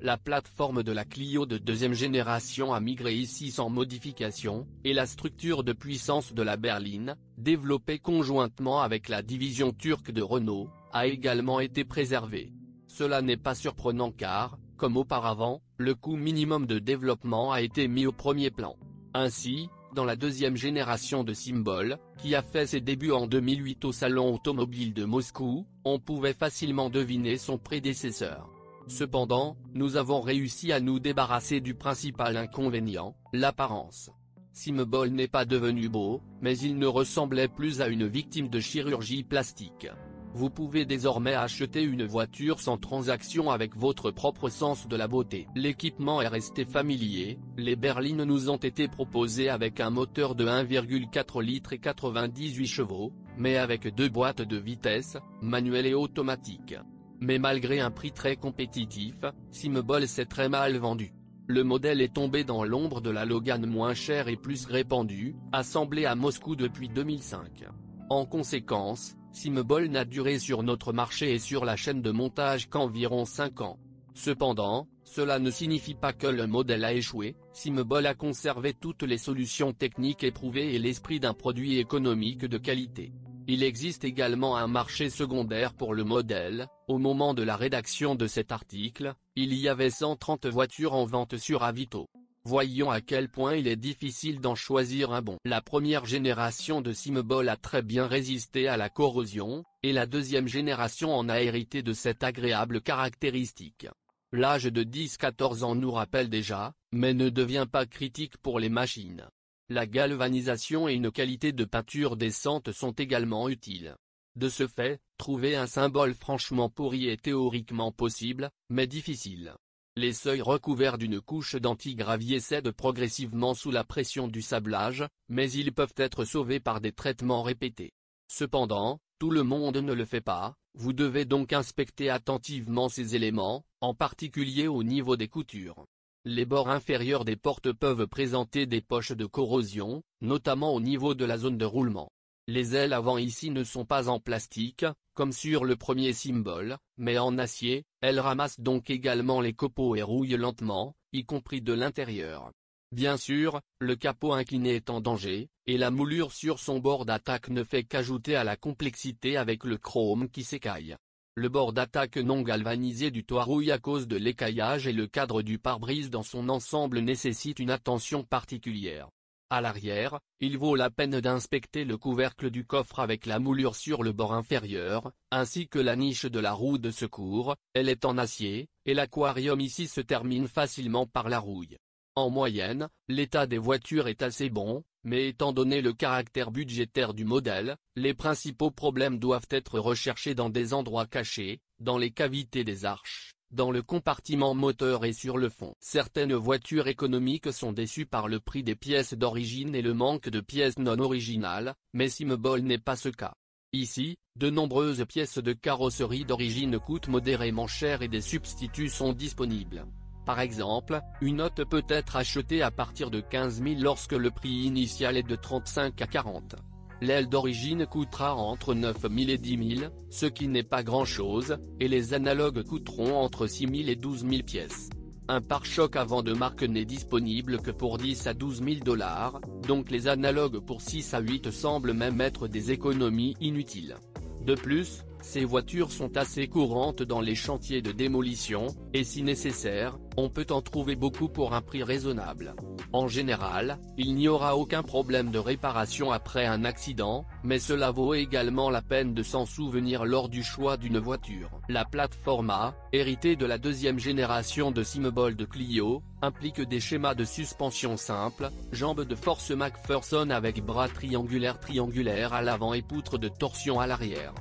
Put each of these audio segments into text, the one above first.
La plateforme de la Clio de deuxième génération a migré ici sans modification, et la structure de puissance de la berline, développée conjointement avec la division turque de Renault, a également été préservée. Cela n'est pas surprenant car, comme auparavant, le coût minimum de développement a été mis au premier plan. Ainsi, dans la deuxième génération de Symbol, qui a fait ses débuts en 2008 au salon automobile de Moscou, on pouvait facilement deviner son prédécesseur. Cependant, nous avons réussi à nous débarrasser du principal inconvénient, l'apparence. Symbol n'est pas devenu beau, mais il ne ressemblait plus à une victime de chirurgie plastique. Vous pouvez désormais acheter une voiture sans transaction avec votre propre sens de la beauté. L'équipement est resté familier, les berlines nous ont été proposées avec un moteur de 1,4 litres et 98 chevaux, mais avec deux boîtes de vitesse, manuelle et automatique. Mais malgré un prix très compétitif, Symbol s'est très mal vendu. Le modèle est tombé dans l'ombre de la Logan moins chère et plus répandue, assemblée à Moscou depuis 2005. En conséquence, Symbol n'a duré sur notre marché et sur la chaîne de montage qu'environ 5 ans. Cependant, cela ne signifie pas que le modèle a échoué, Symbol a conservé toutes les solutions techniques éprouvées et l'esprit d'un produit économique de qualité. Il existe également un marché secondaire pour le modèle. Au moment de la rédaction de cet article, il y avait 130 voitures en vente sur Avito. Voyons à quel point il est difficile d'en choisir un bon. La première génération de Symbol a très bien résisté à la corrosion, et la deuxième génération en a hérité de cette agréable caractéristique. L'âge de 10-14 ans nous rappelle déjà, mais ne devient pas critique pour les machines. La galvanisation et une qualité de peinture décente sont également utiles. De ce fait, trouver un symbole franchement pourri est théoriquement possible, mais difficile. Les seuils recouverts d'une couche d'anti-gravier cèdent progressivement sous la pression du sablage, mais ils peuvent être sauvés par des traitements répétés. Cependant, tout le monde ne le fait pas, vous devez donc inspecter attentivement ces éléments, en particulier au niveau des coutures. Les bords inférieurs des portes peuvent présenter des poches de corrosion, notamment au niveau de la zone de roulement. Les ailes avant ici ne sont pas en plastique, comme sur le premier Symbol, mais en acier. Elles ramassent donc également les copeaux et rouillent lentement, y compris de l'intérieur. Bien sûr, le capot incliné est en danger, et la moulure sur son bord d'attaque ne fait qu'ajouter à la complexité avec le chrome qui s'écaille. Le bord d'attaque non galvanisé du toit rouille à cause de l'écaillage et le cadre du pare-brise dans son ensemble nécessite une attention particulière. À l'arrière, il vaut la peine d'inspecter le couvercle du coffre avec la moulure sur le bord inférieur, ainsi que la niche de la roue de secours. Elle est en acier, et l'aquarium ici se termine facilement par la rouille. En moyenne, l'état des voitures est assez bon, mais étant donné le caractère budgétaire du modèle, les principaux problèmes doivent être recherchés dans des endroits cachés, dans les cavités des arches, dans le compartiment moteur et sur le fond. Certaines voitures économiques sont déçues par le prix des pièces d'origine et le manque de pièces non originales, mais Symbol n'est pas ce cas. Ici, de nombreuses pièces de carrosserie d'origine coûtent modérément cher et des substituts sont disponibles. Par exemple, une Hot peut être achetée à partir de 15 000 lorsque le prix initial est de 35 à 40. L'aile d'origine coûtera entre 9 000 et 10 000, ce qui n'est pas grand-chose, et les analogues coûteront entre 6 000 et 12 000 pièces. Un pare-choc avant de marque n'est disponible que pour 10 à 12 000 $, donc les analogues pour 6 à 8 semblent même être des économies inutiles. De plus, ces voitures sont assez courantes dans les chantiers de démolition, et si nécessaire, on peut en trouver beaucoup pour un prix raisonnable. En général, il n'y aura aucun problème de réparation après un accident, mais cela vaut également la peine de s'en souvenir lors du choix d'une voiture. La plateforme A, héritée de la deuxième génération de Symbol de Clio, implique des schémas de suspension simples, jambes de force McPherson avec bras triangulaires à l'avant et poutres de torsion à l'arrière.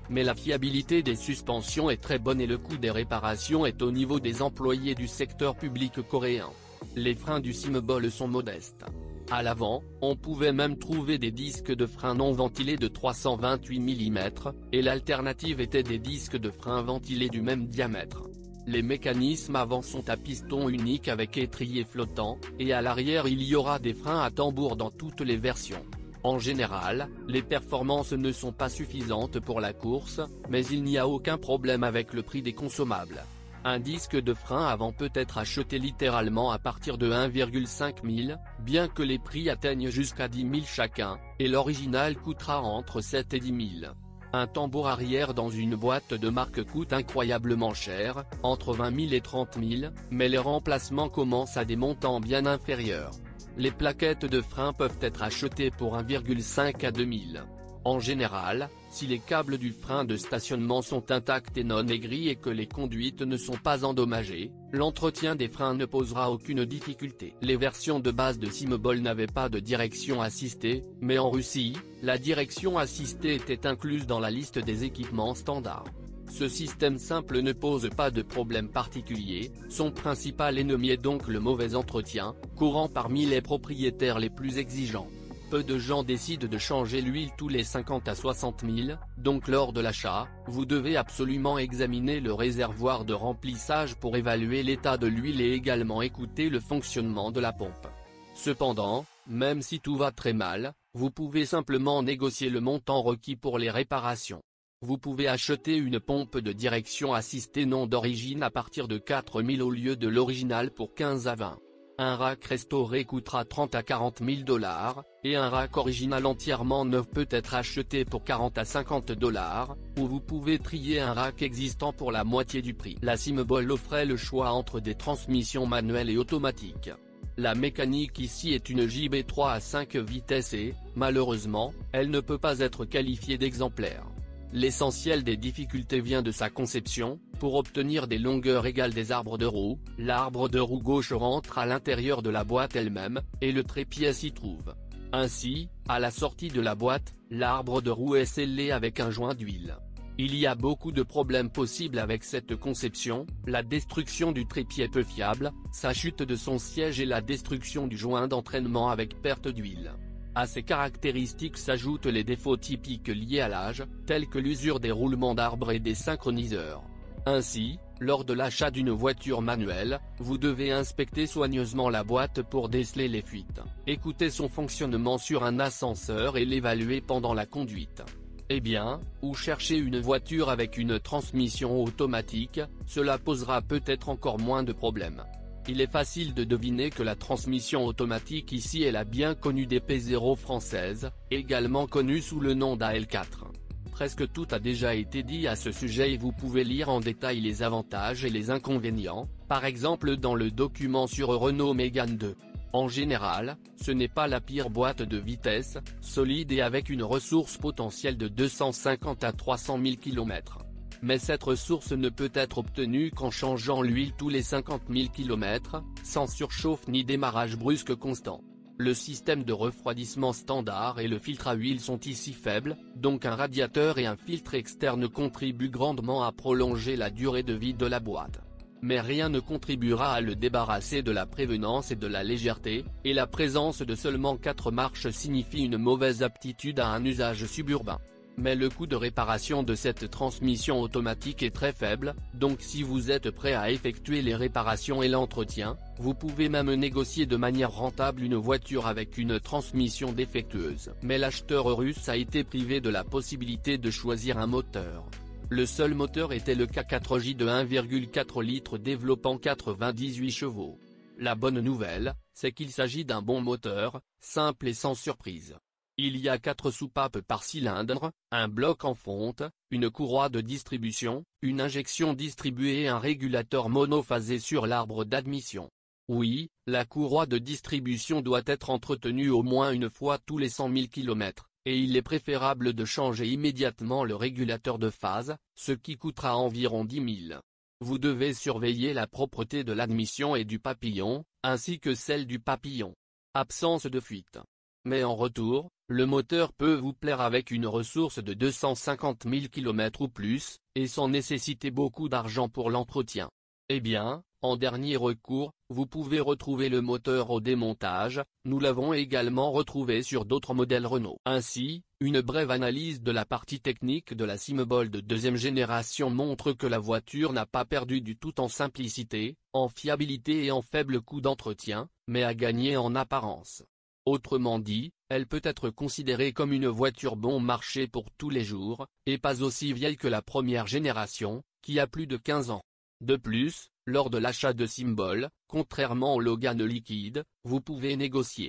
Mais la fiabilité des suspensions est très bonne et le coût des réparations est au niveau des employés du secteur public coréen. Les freins du Symbol sont modestes. À l'avant, on pouvait même trouver des disques de frein non ventilés de 328 mm, et l'alternative était des disques de frein ventilés du même diamètre. Les mécanismes avant sont à piston unique avec étrier flottant, et à l'arrière il y aura des freins à tambour dans toutes les versions. En général, les performances ne sont pas suffisantes pour la course, mais il n'y a aucun problème avec le prix des consommables. Un disque de frein avant peut être acheté littéralement à partir de 1,5 000, bien que les prix atteignent jusqu'à 10 000 chacun, et l'original coûtera entre 7 et 10 000. Un tambour arrière dans une boîte de marque coûte incroyablement cher, entre 20 000 et 30 000, mais les remplacements commencent à des montants bien inférieurs. Les plaquettes de frein peuvent être achetées pour 1,5 à 2 000. En général, si les câbles du frein de stationnement sont intacts et non aigris et que les conduites ne sont pas endommagées, l'entretien des freins ne posera aucune difficulté. Les versions de base de Simobol n'avaient pas de direction assistée, mais en Russie, la direction assistée était incluse dans la liste des équipements standards. Ce système simple ne pose pas de problème particulier, son principal ennemi est donc le mauvais entretien, courant parmi les propriétaires les plus exigeants. Peu de gens décident de changer l'huile tous les 50 à 60 000, donc lors de l'achat, vous devez absolument examiner le réservoir de remplissage pour évaluer l'état de l'huile et également écouter le fonctionnement de la pompe. Cependant, même si tout va très mal, vous pouvez simplement négocier le montant requis pour les réparations. Vous pouvez acheter une pompe de direction assistée non d'origine à partir de 4 000 au lieu de l'original pour 15 à 20. Un rack restauré coûtera 30 à 40 000 $, et un rack original entièrement neuf peut être acheté pour 40 à 50 $, ou vous pouvez trier un rack existant pour la moitié du prix. La Simobol offrait le choix entre des transmissions manuelles et automatiques. La mécanique ici est une JB3 à 5 vitesses et, malheureusement, elle ne peut pas être qualifiée d'exemplaire. L'essentiel des difficultés vient de sa conception. Pour obtenir des longueurs égales des arbres de roue, l'arbre de roue gauche rentre à l'intérieur de la boîte elle-même, et le trépied s'y trouve. Ainsi, à la sortie de la boîte, l'arbre de roue est scellé avec un joint d'huile. Il y a beaucoup de problèmes possibles avec cette conception, la destruction du trépied peu fiable, sa chute de son siège et la destruction du joint d'entraînement avec perte d'huile. À ces caractéristiques s'ajoutent les défauts typiques liés à l'âge, tels que l'usure des roulements d'arbre et des synchroniseurs. Ainsi, lors de l'achat d'une voiture manuelle, vous devez inspecter soigneusement la boîte pour déceler les fuites, écouter son fonctionnement sur un ascenseur et l'évaluer pendant la conduite. Eh bien, ou chercher une voiture avec une transmission automatique, cela posera peut-être encore moins de problèmes. Il est facile de deviner que la transmission automatique ici est la bien connue DP0 française, également connue sous le nom d'AL4. Presque tout a déjà été dit à ce sujet et vous pouvez lire en détail les avantages et les inconvénients, par exemple dans le document sur Renault Mégane 2. En général, ce n'est pas la pire boîte de vitesse, solide et avec une ressource potentielle de 250 à 300 000 km. Mais cette ressource ne peut être obtenue qu'en changeant l'huile tous les 50 000 km, sans surchauffe ni démarrage brusque constant. Le système de refroidissement standard et le filtre à huile sont ici faibles, donc un radiateur et un filtre externe contribuent grandement à prolonger la durée de vie de la boîte. Mais rien ne contribuera à le débarrasser de la prévenance et de la légèreté, et la présence de seulement 4 marches signifie une mauvaise aptitude à un usage suburbain. Mais le coût de réparation de cette transmission automatique est très faible, donc si vous êtes prêt à effectuer les réparations et l'entretien, vous pouvez même négocier de manière rentable une voiture avec une transmission défectueuse. Mais l'acheteur russe a été privé de la possibilité de choisir un moteur. Le seul moteur était le K4J de 1,4 litres développant 98 chevaux. La bonne nouvelle, c'est qu'il s'agit d'un bon moteur, simple et sans surprise. Il y a 4 soupapes par cylindre, un bloc en fonte, une courroie de distribution, une injection distribuée et un régulateur monophasé sur l'arbre d'admission. Oui, la courroie de distribution doit être entretenue au moins une fois tous les 100 000 km, et il est préférable de changer immédiatement le régulateur de phase, ce qui coûtera environ 10 000. Vous devez surveiller la propreté de l'admission et du papillon, ainsi que celle du papillon. Absence de fuite. Mais en retour, le moteur peut vous plaire avec une ressource de 250 000 km ou plus, et sans nécessiter beaucoup d'argent pour l'entretien. Eh bien, en dernier recours, vous pouvez retrouver le moteur au démontage, nous l'avons également retrouvé sur d'autres modèles Renault. Ainsi, une brève analyse de la partie technique de la Simobol de deuxième génération montre que la voiture n'a pas perdu du tout en simplicité, en fiabilité et en faible coût d'entretien, mais a gagné en apparence. Autrement dit, elle peut être considérée comme une voiture bon marché pour tous les jours, et pas aussi vieille que la première génération, qui a plus de 15 ans. De plus, lors de l'achat de Symbol, contrairement au Logan liquide, vous pouvez négocier.